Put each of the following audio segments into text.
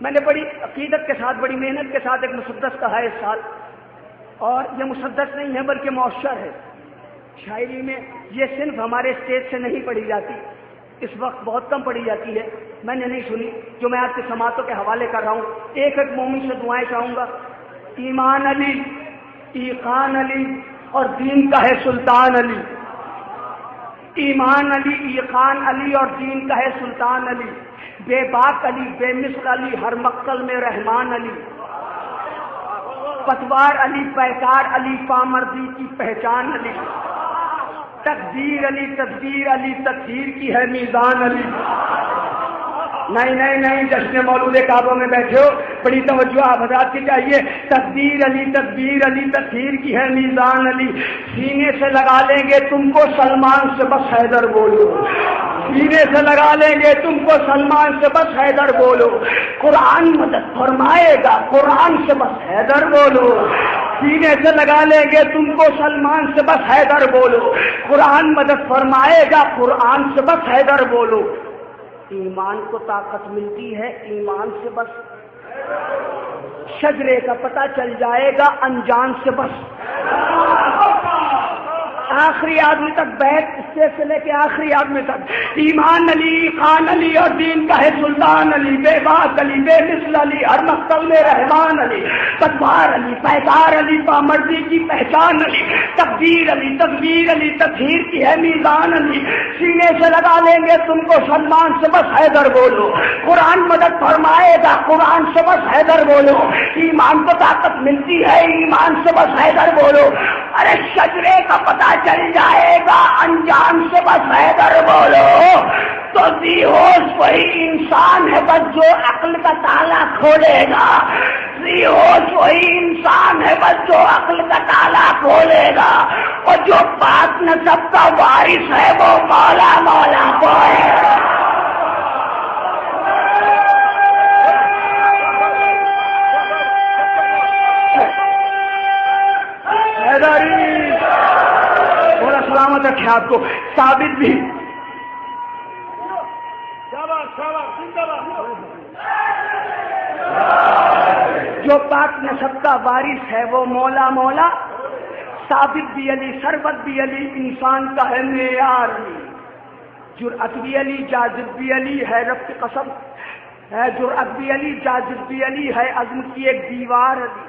میں نے بڑی عقیدت کے ساتھ بڑی محنت کے ساتھ ایک مسدس کہا ہے اس سال، اور یہ مسدس نہیں ہے بلکہ معشر ہے۔ شاعری میں یہ صنف ہمارے اسٹیج سے نہیں پڑھی جاتی، اس وقت بہت کم پڑھی جاتی ہے، میں نے نہیں سنی، جو میں آپ کے سماعتوں کے حوالے کر رہا ہوں۔ ایک ایک مومن سے دعائیں چاہوں گا۔ ایمان علی، ایقان علی اور دین کا ہے سلطان علی۔ ایمان علی، ایقان علی اور دین کا ہے سلطان علی، بے باک علی، بے مثل علی، ہر مقتل میں رحمان علی، پتوار علی، پیکار علی، پامردی کی پہچان علی، تقدیر علی، تدبیر علی، تطہیر کی ہے میزان علی۔ نہیں نہیں نہیں، جشن مولود کعبہ میں بیٹھے ہو، بڑی توجہ آپ حضرات کی چاہیے۔ تقدیر علی، تدبیر علی، تطہیر کی ہے میزان علی، سینے سے لگا لیں گے تم کو سلمان سے بس حیدر بولو، سینے سے لگا لیں گے تم کو سلمان سے بس حیدر بولو، قرآن مدد فرمائے گا قرآن سے بس حیدر بولو، سینے سے لگا لیں گے تم کو سلمان سے بس حیدر بولو، قرآن مدد فرمائے گا قرآن سے بس حیدر بولو۔ ایمان کو طاقت ملتی ہے ایمان سے بس، شجرے کا پتہ چل جائے گا انجان سے بس۔ آخری آدمی تک بیٹھ، اس سے لے کے آخری آدمی تک، ایمان علی، خان علی اور دین کا ہے سلطان علی، بے باک علی، بے مثل علی، ہر مقتل میں رحمان علی، پتوار علی، پیکار علی، پامردی کی پہچان علی، تقدیر علی، تدبیر علی، تطہیر کی ہے میزان علی، سینے سے لگا لیں گے تم کو سلمان سے بس حیدر بولو، قرآن مدد فرمائے گا قرآن سے بس حیدر بولو، ایمان کو طاقت ملتی ہے ایمان سے بس حیدر بولو، ارے شجرے کا پتہ چل جائے گا انجان سے بس حیدر بولو، تو ذی ہوش وہی انسان ہے بس جو عقل کا تالا کھولے گا، ذی ہوش وہی انسان ہے بس جو عقل کا تالا کھولے گا، اور جو پاک نسب کا وارث ہے وہ مولا مولا بولے گا۔ بولا سلامت رکھے آپ کو۔ ثابت بھی جو پاک نسب کا وارث ہے وہ مولا مولا، ثابت بھی علی، سربت بھی علی، انسان کا ہے معیار علی، جرأت بھی علی، جاذب بھی علی، حیرت کی قسم ہے، جرأت بھی علی، جاذب بھی علی، ہے عزم کی ایک دیوار علی،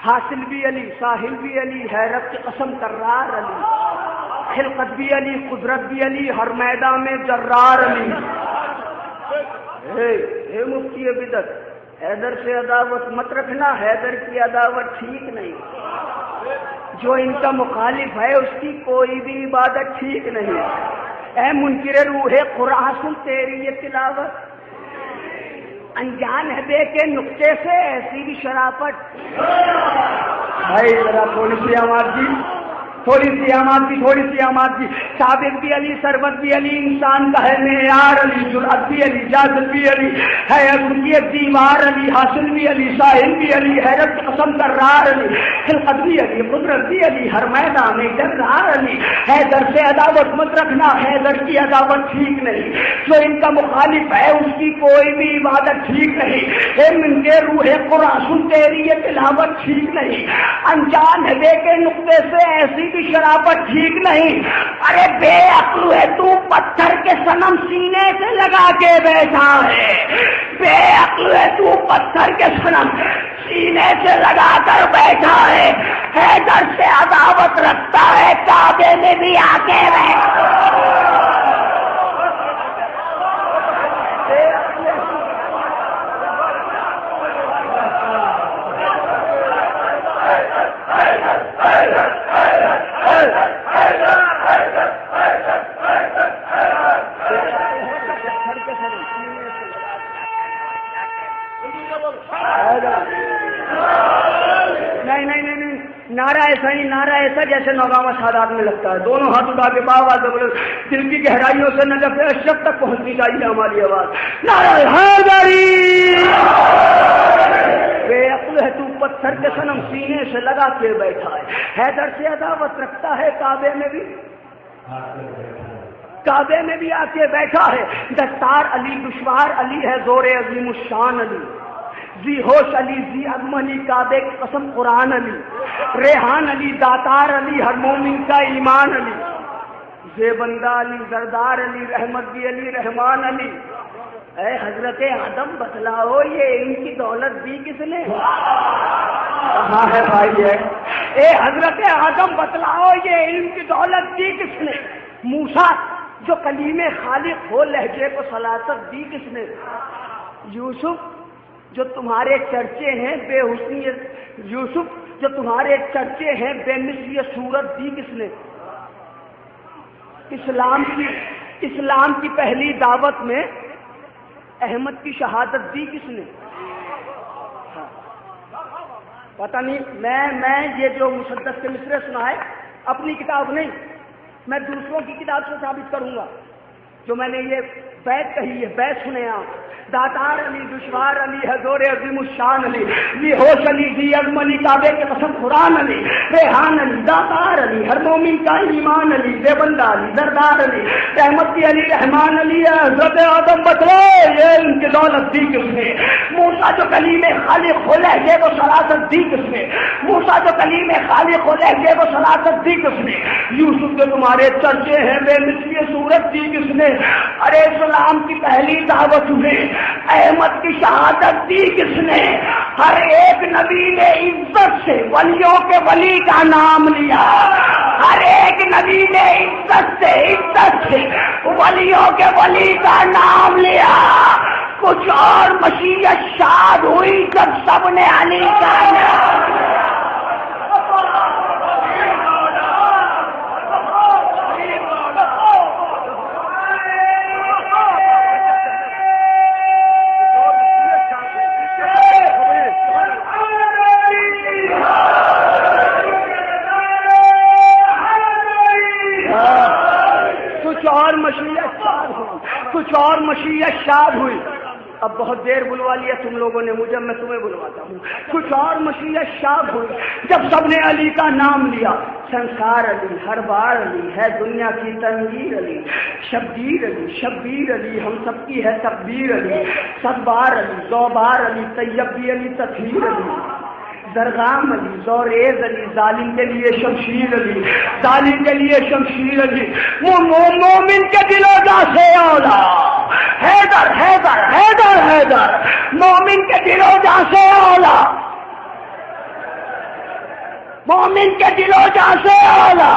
حاصل بھی علی، ساحل بھی علی، حیرت کی قسم کرار علی، خلقت بھی علی، قدرت بھی علی، ہر میدان میں جرار علی۔ اے مفتی بدعت، حیدر سے عداوت مت رکھنا، حیدر کی عداوت ٹھیک نہیں، جو ان کا مخالف ہے اس کی کوئی بھی عبادت ٹھیک نہیں۔ اے منکر روح قرآن سن تیری یہ تلاوت، انجان ہے بے کے نقطے سے ایسی بھی شرافت۔ بھائی ذرا تھوڑی سی آواز دی، تھوڑی سی آماد کی، ثابت بھی علی، سربت بھی علی، انسان کا ہے معیار علی، جرأت بھی علی، جاذب بھی علی، ہے عزم کی ایک دیوار علی، حاصل بھی علی، ساحل بھی علی، حیرت قسم کرار علی، خلقت بھی علی، قدرت بھی علی، ہر میدان میں جرار علی۔ حیدر سے عداوت مت رکھنا، حیدر کی عداوت ٹھیک نہیں، جو ان کا مخالف ہے اس کی کوئی بھی عبادت ٹھیک نہیں۔ اے من کے روح قرآن سن تیری یہ تلاوت ٹھیک نہیں، انجان ہے بے کے نقطے سے ایسی شرافت ٹھیک نہیں۔ ارے بے عقل ہے تو، پتھر کے صنم سینے سے لگا کے بیٹھا ہے، بے عقل ہے تو، پتھر کے صنم سینے سے لگا کر بیٹھا ہے، حیدر سے عداوت رکھتا ہے کعبے میں بھی آ کے بیٹھا۔ نہیں، نعرہ ایسا ہی، نعرہ ایسا جیسے نوگاوا سادات میں لگتا ہے، دونوں ہاتھ اٹھا کے باواز دل کی گہرائیوں سے نجف اشرف تک پہنچنی چاہیے ہماری آواز، نعرہ حیدری۔ بے عقل ہے تو، پتھر کے صنم سینے سے لگا کے بیٹھا ہے، حیدر سے عداوت رکھتا ہے کعبے میں بھی آ کے بیٹھا ہے، دستار علی، دشوار علی ہے، زور عظیم الشان علی، زی ہوش علی، زی عزم علی، کعبے کی قسم قرآن علی، ریحان علی، داتار علی، ہر مومن کا ایمان علی، زیبندہ علی، زردار علی، رحمت بھی علی، رحمان علی۔ اے حضرت آدم بتلاؤ یہ ان کی دولت دی کس نے؟ کہاں ہے بھائی ہے؟ اے حضرت آدم بتلاؤ یہ علم کی دولت دی کس نے؟ موسیٰ جو کلیم خالق ہو لہجے کو سلاست دی کس نے؟ یوسف جو تمہارے چرچے ہیں بے حسنی، یوسف جو تمہارے چرچے ہیں بے مثلی صورت دی کس نے؟ اسلام کی پہلی دعوت میں احمد کی شہادت دی کس نے؟ پتہ نہیں، میں یہ جو مسدس کے مصرے سنا ہے اپنی کتاب نہیں، میں دوسروں کی کتاب سے ثابت کروں گا۔ جو میں نے یہ بیت کہی ہے، بیت سنے آپ، داتار علی، دشوار علی، حضور عظیم الشان علی، ذی ہوش علی، ذی عزم علی، کعبے کے قسم قرآن علی، ریحان علی، داتار علی، ہر مومن کا ایمان علی، دیوبندہ علی، زردار علی، رحمت علی، رحمان علی۔ حضرت آدم بتلو یہ ان کی دولت دی کس نے؟ موسیٰ جو کلیم خالق ہو لہجے کو سلاست دی کس نے؟ موسیٰ جو کلیم خالق ہو لہجے کو سلاست دی کس نے؟ یوسف جو تمہارے چرچے ہیں بے مثلی صورت دی کس نے؟ ارے اسلام کی پہلی دعوت میں احمد کی شہادت دی کس نے؟ ہر ایک نبی نے عزت سے ولیوں کے ولی کا نام لیا، ہر ایک نبی نے عزت سے ولیوں کے ولی کا نام لیا۔ کچھ اور مشیت شاد ہوئی جب سب نے علی کا نام لیا۔ کچھ اور مشیت شاد ہوئی۔ اب بہت دیر بلوا لیا تم لوگوں نے مجھے، میں تمہیں بلواتا ہوں۔ کچھ اور مشیت شاد ہوئی جب سب نے علی کا نام لیا۔ سنسار علی، ہر بار علی، ہے دنیا کی تنویر علی، شبیر علی، شبیر علی، ہم سب کی ہے تقدیر علی، صدبار علی، زوبار علی، طیب بھی علی، تطہیر علی، درغام علی، زوریز علی، ظالم کے لیے شمشیر علی، ظالم کے لیے شمشیر علی، مومن کے دلوں جا سے اولا، حیدر حیدر حیدر حیدر، مومن کے دلوں جا سے اولا، مومن کے دلوں جا سے اولا،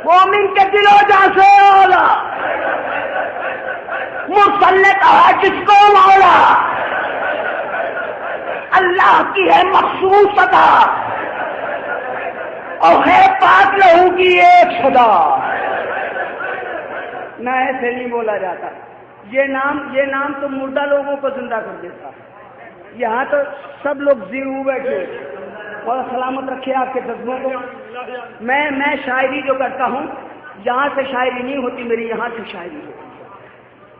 مومن کے دلوں جا سے اولا، مسلط ہے جس کو مولا، اللہ کی ہے مخصوص عطا اور ہے پاک لہو کی ایک صدا۔ نہ ایسے نہیں بولا جاتا، یہ نام تو مردہ لوگوں کو زندہ کر دیتا۔ یہاں تو سب لوگ زندہ بیٹھے، اور سلامت رکھے آپ کے جذبوں کو۔ میں شاعری جو کرتا ہوں یہاں سے شاعری نہیں ہوتی میری، یہاں سے شاعری ہوتی۔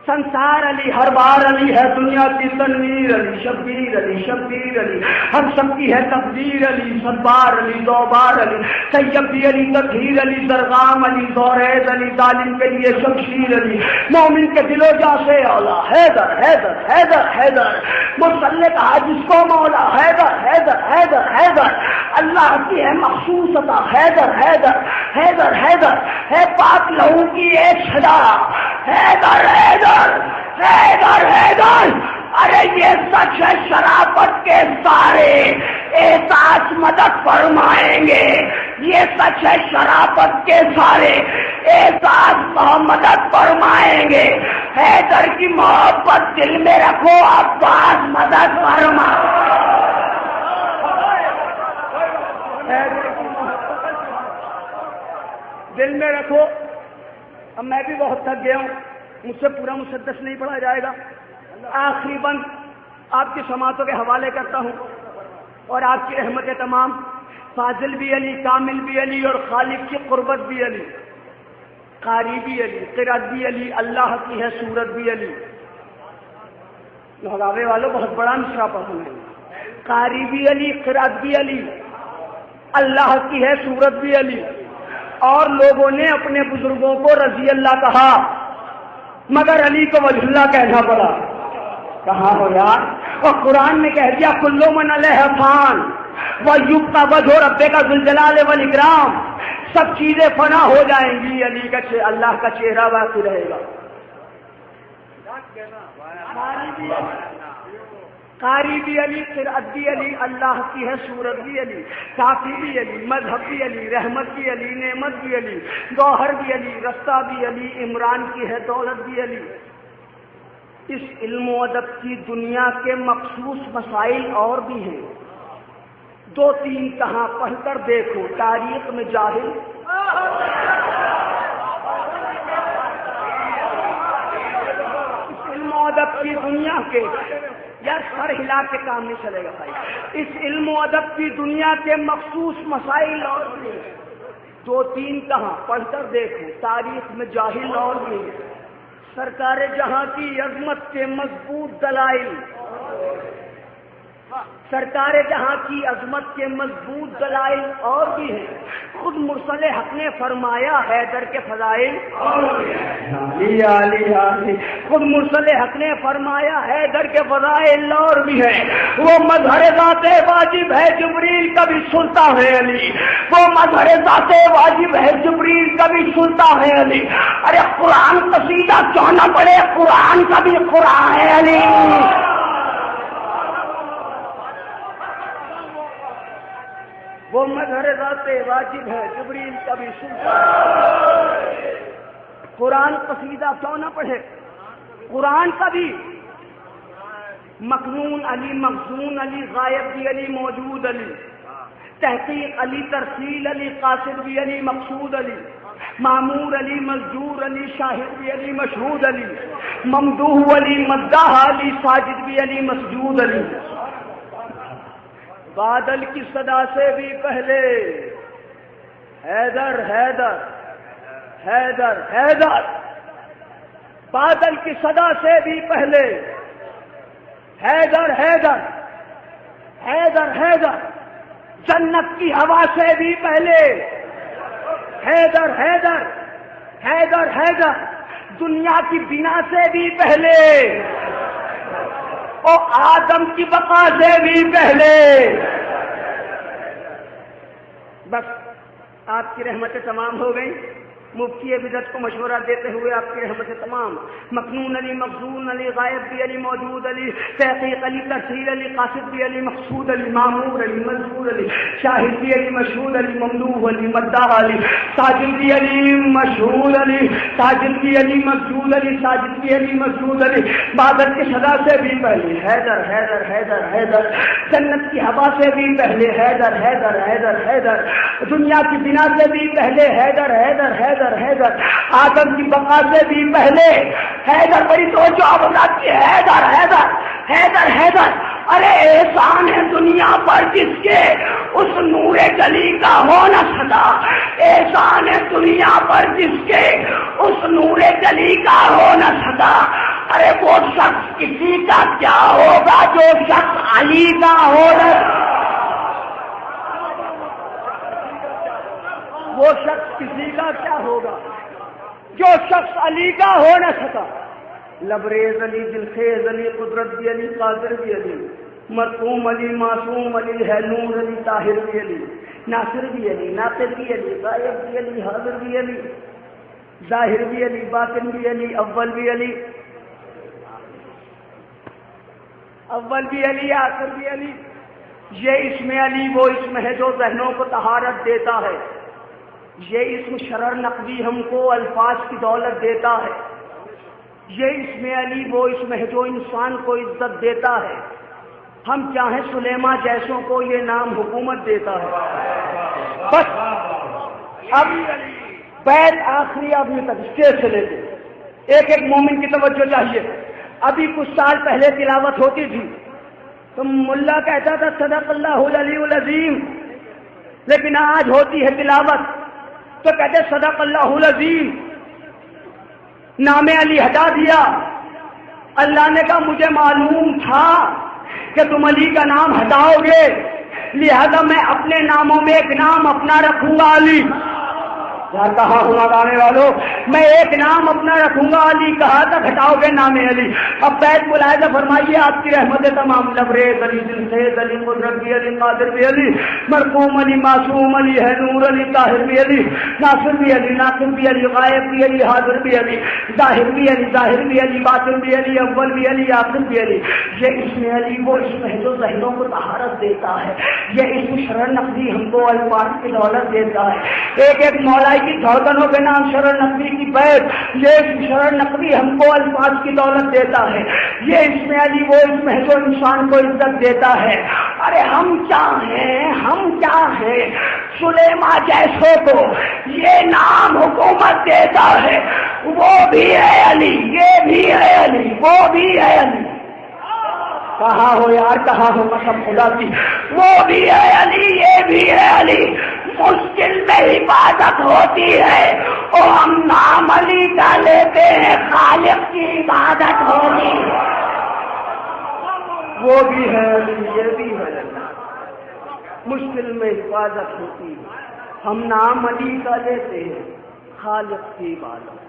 سنسار علی، ہر بار علی، ہے دنیا کی تنویر علی، شبیر علی، شبیر علی، ہم سب کی ہے تقدیر علی، صدبار علی، دوبار علی، طیب بھی علی، تطہیر علی، درغام علی، زوریز علی، ظالم کے لیے شمشیر علی، مومن کے دل و جاں سے اولا، حیدر حیدر حیدر حیدر، مسلط ہے جس کو مولا، حیدر حیدر حیدر حیدر، اللہ کی ہے مخصوص عطا، حیدر حیدر حیدر حیدر، ہے پاک لہو کی ایک صدا، حیدر حیدر حیدر حیدر۔ ارے یہ سچ ہے شرافت کے سارے احساس مدد فرمائیں گے، یہ سچ ہے شرافت کے سارے احساس مدد فرمائیں گے، حیدر کی محبت دل میں رکھو، عباس مدد فرما۔ دل میں رکھو۔ اب میں بھی بہت تھک گیا ہوں، مجھ سے پورا مسدس نہیں پڑھا جائے گا، آخری بند آپ کی سماعتوں کے حوالے کرتا ہوں، اور آپ کی رحمت تمام، فاضل بھی علی، کامل بھی علی، اور خالق کی قربت بھی علی، قاری بھی علی، قرات بھی علی، اللہ کی ہے صورت بھی علی۔ لگاوے والوں بہت بڑا مصرع پڑھوں گے، قاری بھی علی، قرات بھی علی، اللہ کی ہے صورت بھی علی۔ اور لوگوں نے اپنے بزرگوں کو رضی اللہ کہا، مگر علی کو وجہ اللہ کہنا پڑا۔ کہاں ہو یار؟ اور قرآن نے کہہ دیا کلو من علیہ فان ویبقی وجہ ربک ذو الجلال والاکرام، سب چیزیں فنا ہو جائیں گی، علی کا اللہ کا چہرہ باقی رہے گا۔ قاری بھی علی، قرأت بھی علی، اللہ کی ہے صورت بھی علی، کافی بھی علی، مذہب بھی علی، رحمت بھی علی، نعمت بھی علی، گوہر بھی علی، رستہ بھی علی، عمران کی ہے دولت بھی علی۔ اس علم و ادب کی دنیا کے مخصوص مسائل اور بھی ہیں، دو تین کہاں پڑھ کر دیکھو، تاریخ میں جاہل علم و ادب کی دنیا کے، یار سر ہلا کے کام نہیں چلے گا بھائی، اس علم و ادب کی دنیا کے مخصوص مسائل اور بھی، دو تین کہاں پڑھ کر دیکھو، تاریخ میں جاہل اور بھی، سرکار جہاں کی عظمت کے مضبوط دلائل، سرکار جہاں کی عظمت کے مضبوط دلائل اور بھی ہیں، خود مرسل حق نے فرمایا حیدر کے فضائل، خود مرسل حق نے فرمایا حیدر کے فضائل اور بھی ہیں، وہ مظہر ذات واجب ہے جبریل کبھی سنتا ہے علی، وہ مظہر ذات واجب ہے جبریل کبھی سنتا ہے علی، ارے قرآن قصیدہ کیوں نہ پڑے، قرآن کا بھی قرآن ہے علی، وہ مظہر ذات واجب ہے جبریل کبھی سنتا ہے، قرآن قصیدہ کیوں نہ پڑھے، قرآن کا بھی مکنون علی، مخزون علی، غائب بھی علی، موجود علی، تحقیق علی، ترسیل علی، قاصد بھی علی، مقصود علی، معمور علی، مزجور علی، شاہد بھی علی، مشہود علی، ممدوح علی، مداح علی، ساجد بھی علی، مسجود علی، بادل کی صدا سے بھی پہلے حیدر حیدر حیدر حیدر، بادل کی صدا سے بھی پہلے حیدر حیدر حیدر حیدر، جنت کی ہوا سے بھی پہلے حیدر حیدر حیدر حیدر، دنیا کی بنا سے بھی پہلے، اور آدم کی بقا سے بھی پہلے، بس آپ کی رحمتیں تمام ہو گئی، مفتی بدعت کو مشورہ دیتے ہوئے آپ کی رحمتیں تمام، مکنون علی، مخزون علی، غائب بھی علی، موجود علی، تحقیق علی، ترسیل علی، قاصد بھی علی، مقصود علی، معمور علی، مذکور علی، شاہد بھی علی، مشہود علی، ممدوح علی، مداح علی، ساجد بھی علی، مشہود علی، ساجد بھی علی، مسجود علی، ساجد بھی علی، مسجود علی، بادل کی صدا سے بھی پہلے حیدر حیدر حیدر حیدر، جنت کی ہوا سے بھی پہلے حیدر حیدر حیدر حیدر، دنیا کی بنا سے بھی پہلے حیدر حیدر حیدر حیدر، آدم کی بقا سے بھی پہلے حیدر، بڑی توجہ آپ کی، حیدر حیدر حیدر حیدر، ارے احسان ہے دنیا پر جس کے اس نور جلی کا ہو نہ سکا، احسان ہے دنیا پر جس کے اس نور جلی کا ہو نہ سکا، ارے وہ شخص کسی کا کیا ہوگا جو شخص علی کا ہو نہ، وہ شخص کسی کا کیا ہوگا جو شخص علی کا ہو نہ سکا، لبریز علی، دلخیز علی، قدرت بھی علی، قادر بھی علی، مرحوم علی، معصوم علی، ہے نور علی، طاہر بھی علی، ناصر بھی علی، ناصر بھی علی، غائب بھی علی، حاضر بھی علی، ظاہر بھی علی، باطن بھی علی، اول بھی علی، اول بھی علی، آخر بھی علی، یہ اسم علی وہ اسم ہے جو ذہنوں کو طہارت دیتا ہے، یہ اسم شرر نقوی ہم کو الفاظ کی دولت دیتا ہے، یہ اسم علی وہ اسم ہے جو انسان کو عزت دیتا ہے، ہم چاہیں سلیمان جیسوں کو یہ نام حکومت دیتا ہے، بس اب بیت آخری آدمی تک اسٹیج سے لے کے ایک ایک مومن کی توجہ چاہیے، ابھی کچھ سال پہلے تلاوت ہوتی تھی تو ملا کہتا تھا صدق اللہ العلی العظیم، لیکن آج ہوتی ہے تلاوت تو کہتے صدق اللہ العظیم، نام علی ہٹا دیا، اللہ نے کہا مجھے معلوم تھا کہ تم علی کا نام ہٹاؤ گے، لہذا میں اپنے ناموں میں ایک نام اپنا رکھوں گا علی، یار کہاں ہوں آنے والوں، میں ایک نام اپنا رکھوں گا علی، کہا تھا گھٹاؤ گے نام علی۔ اب بیت ملاحظہ فرمائیے آپ کی رحمت تمام، لبریز علی، دلسیز علی، مدربی علی، قادر بھی علی، مرقوم علی، معصوم علی ہے، نور علی، طاہر بھی علی، ناصر بھی علی، ناصر بھی علی، غائب بھی علی، حاضر بھی علی، ظاہر بھی علی، ظاہر بھی علی، باطن بھی علی، اول بھی علی، آخر بھی علی۔ یہ اسم علی وہ اسم ہے جو ذہنوں کو طہارت دیتا ہے، یہ اسم شرر نقوی ہم کو الفاظ کی دولت دیتا ہے۔ ایک ایک مولائی کی دھڑکنوں کے نام شرر نقوی کی بیت، یہ اسم شرر نقوی ہم کو الفاظ کی دولت دیتا ہے۔ یہ اسم علی وہ اسم ہے جو انسان کو عزت دیتا ہے۔ ارے ہم کیا ہیں، ہم کیا ہیں، سلیمان جیسوں کو یہ نام حکومت دیتا ہے، وہ بھی ہے علی، یہ بھی ہے علی، وہ بھی ہے علی۔ کہاں ہو یار، کہاں ہو قسم خدا کی، وہ بھی ہے علی، یہ بھی ہے علی۔ مشکل میں عبادت ہوتی ہے اور ہم نام علی کا لیتے ہیں، خالق کی عبادت ہوتی ہے۔ وہ بھی ہے علی، یہ بھی ہے علی۔ مشکل میں حفاظت ہوتی ہے، ہم نام علی کا لیتے ہیں، خالق کی عبادت۔